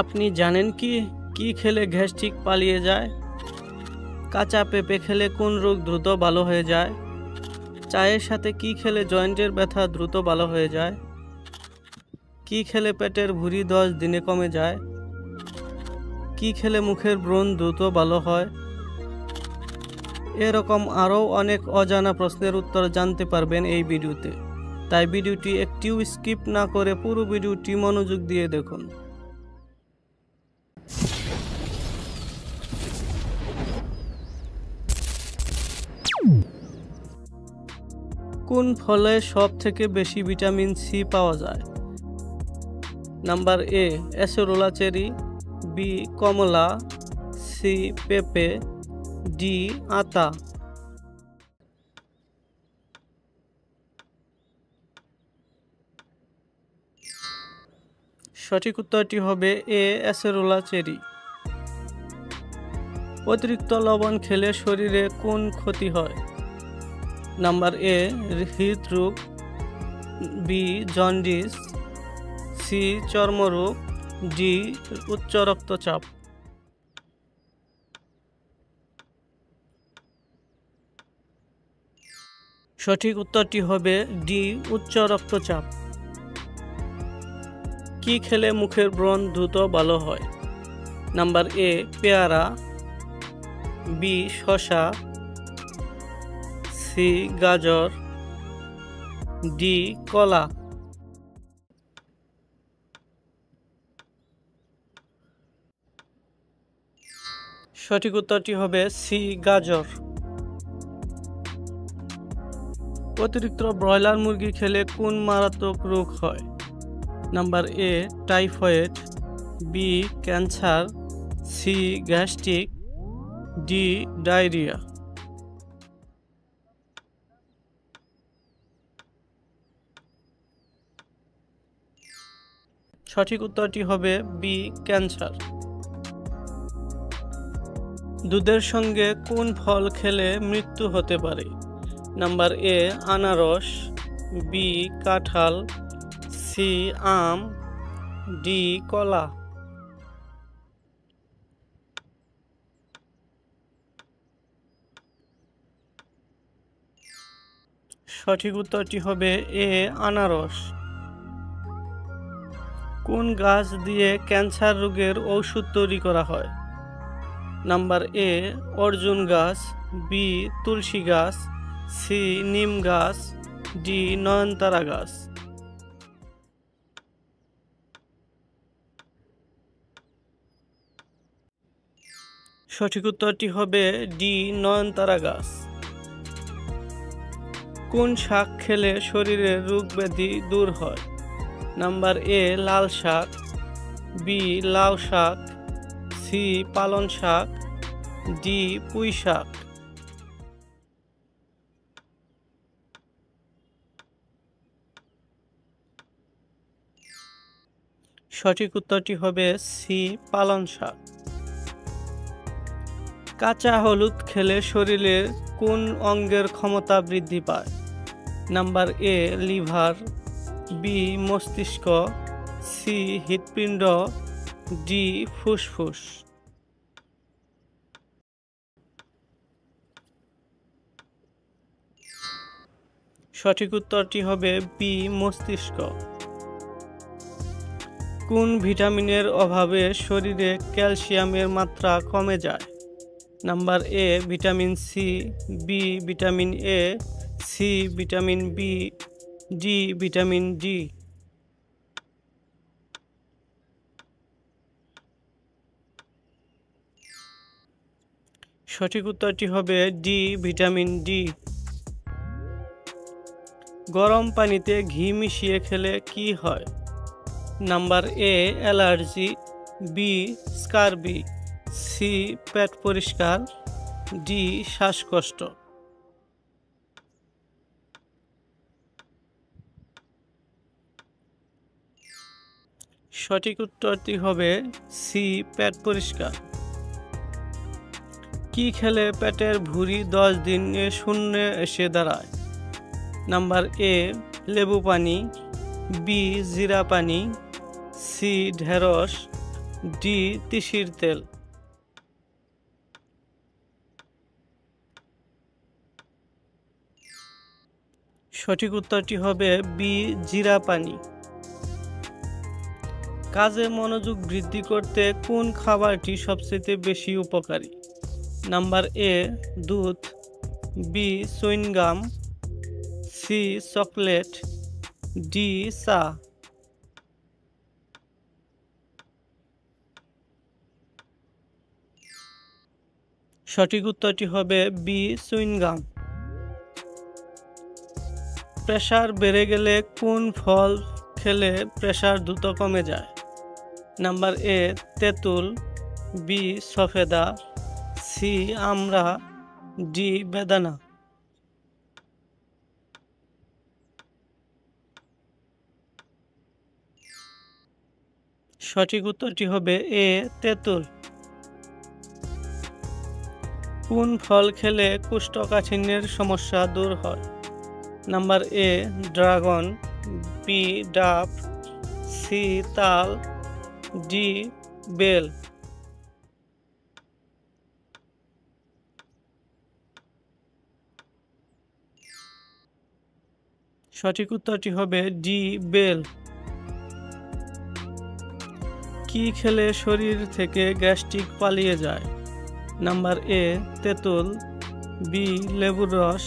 আপনি জানেন কি কি খেলে গ্যাস্ট্রিক পালিয়ে যায়? কাঁচা পেঁপে খেলে কোন রোগ দ্রুত ভালো হয়ে যায়? চায়ের সাথে কি খেলে জয়েন্টের ব্যথা দ্রুত ভালো হয়ে যায়? কি খেলে পেটের ভুঁড়ি 10 দিনে কমে যায়? কি খেলে মুখের ব্রণ দ্রুত ভালো হয়? এরকম আরও অনেক অজানা প্রশ্নের উত্তর জানতে পারবেন এই ভিডিওতে, তাই ভিডিওটি একটিও স্কিপ না করে পুরো ভিডিওটি মনোযোগ দিয়ে দেখুন। কোন ফলে সব থেকে বেশি ভিটামিন সি পাওয়া যায়? Number A acerola cherry, B কমলা, সি পেঁপে, ডি আতা। সঠিক উত্তরটি হবে এ অ্যাসেরোলা চেরি। অতিরিক্ত লবণ খেলে শরীরে কোন ক্ষতি হয়? নাম্বার এ হৃদরোগ, বি জন্ডিস, সি চর্মরোগ, ডি উচ্চ রক্তচাপ। সঠিক উত্তরটি হবে ডি উচ্চ রক্তচাপ। কি খেলে মুখের ব্রণ দ্রুত ভালো হয়? নাম্বার এ পেয়ারা, বি শসা, সি গাজর, ডি কলা। সঠিক উত্তরটি হবে সি গাজর। অতিরিক্ত ব্রয়লার মুরগি খেলে কোন মারাত্মক রোগ হয়? Number A typhoid, B cancer, C gastric, D diarrhoea. সঠিক উত্তরটি হবে বি ক্যান্সার। দুধের সঙ্গে কোন ফল খেলে মৃত্যু হতে পারে? নাম্বার এ আনারস, বি কাঁঠাল, সি আম, ডি কলা। সঠিক উত্তরটি হবে এ আনারস। কোন গাছ দিয়ে ক্যান্সার রোগের ঔষধ তৈরি করা হয়? নাম্বার এ অর্জুন গাছ, বি তুলসী গাছ, সি নিম গাছ, ডি নয়নতারা গাছ। সঠিক উত্তরটি হবে ডি নয়নতারা গাছ। কোন শাক খেলে শরীরের রোগ ব্যাধি দূর হয়? নাম্বার এ লাল শাক, বি লাউ শাক, সি পালং শাক, ডি পুঁই শাক। সঠিক উত্তরটি হবে সি পালং শাক। কাঁচা হলুদ খেলে শরীরের কোন অঙ্গের ক্ষমতা বৃদ্ধি পায়? নাম্বার এ লিভার, বি মস্তিষ্ক, সি হৃৎপিণ্ড, ডি ফুসফুস। সঠিক উত্তরটি হবে বি মস্তিষ্ক। কোন ভিটামিনের অভাবে শরীরে ক্যালসিয়ামের মাত্রা কমে যায়? Number A vitamin C, B vitamin A, C vitamin B, D vitamin D. সঠিক উত্তরটি হবে ডি ভিটামিন ডি। গরম পানিতে ঘি মিশিয়ে খেলে কি হয়? Number A allergy, B scurvy, C পেট পরিষ্কার, ডি শ্বাসকষ্ট। সঠিক উত্তরটি হবে সি পেট পরিষ্কার। কি খেলে পেটের ভুঁড়ি 10 দিনে শূন্যে এসে দাঁড়ায়? নাম্বার এ লেবু পানি, বি জিরা পানি, সি ঢেঁড়স, ডি তিসির তেল। সঠিক উত্তরটি হবে বি জিরা পানি। কাজে মনোযোগ বৃদ্ধি করতে কোন খাবারটি সবচেয়ে বেশি উপকারী? নাম্বার এ দুধ, B chewing gum, C chocolate, D চা। সঠিক উত্তরটি হবে বি চুইংগাম। প্রেসার বেড়ে গেলে কোন ফল খেলে প্রেসার দ্রুত কমে যায়? নাম্বার এ তেঁতুল, বি সফেদা, সি আমড়া, ডি বেদানা। সঠিক উত্তরটি হবে এ তেঁতুল। কোন ফল খেলে কোষ্ঠকাঠিন্যের সমস্যা দূর হয়? নাম্বার এ ড্রাগন, বি ডাব, সি তাল, ডি বেল। সঠিক উত্তরটি হবে ডি বেল। কি খেলে শরীর থেকে গ্যাস্ট্রিক পালিয়ে যায়? নাম্বার এ তেঁতুল, বি লেবুর রস,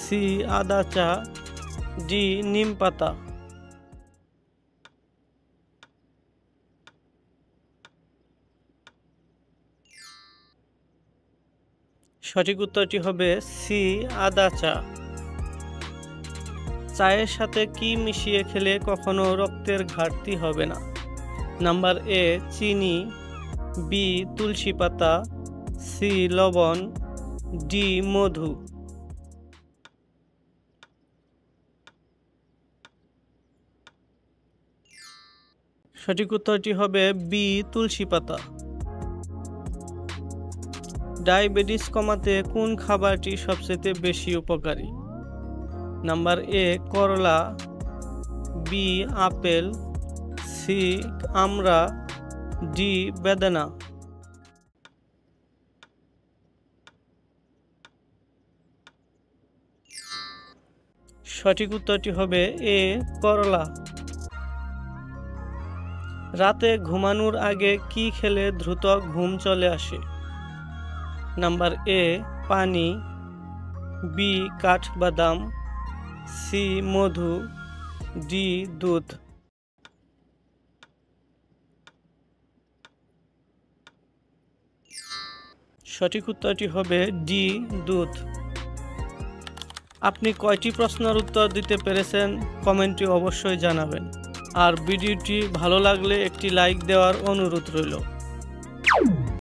সি আদা চা, ডি নিম পাতা। সঠিক উত্তরটি হবে সি আদা চা। চায়ের সাথে কি মিশিয়ে খেলে কখনো রক্তের ঘাটতি হবে না? নাম্বার এ চিনি, বি তুলসী পাতা, সি লবণ, ডি মধু। সঠিক উত্তরটি হবে বি তুলসী পাতা। ডায়াবেটিস কমাতে কোন খাবারটি সবচেয়ে বেশি উপকারী? নাম্বার এ করলা, বি আপেল, সি আমড়া, ডি বেদানা। সঠিক উত্তরটি হবে এ করলা। রাতে ঘুমানোর আগে কি খেলে দ্রুত ঘুম চলে আসে? নাম্বার এ পানি, বি কাঠবাদাম, সি মধু, ডি দুধ। সঠিক উত্তরটি হবে ডি দুধ। আপনি কয়টি প্রশ্নের উত্তর দিতে পেরেছেন কমেন্টে অবশ্যই জানাবেন। আর ভিডিওটি ভালো লাগলে একটি লাইক দেওয়ার অনুরোধ রইল।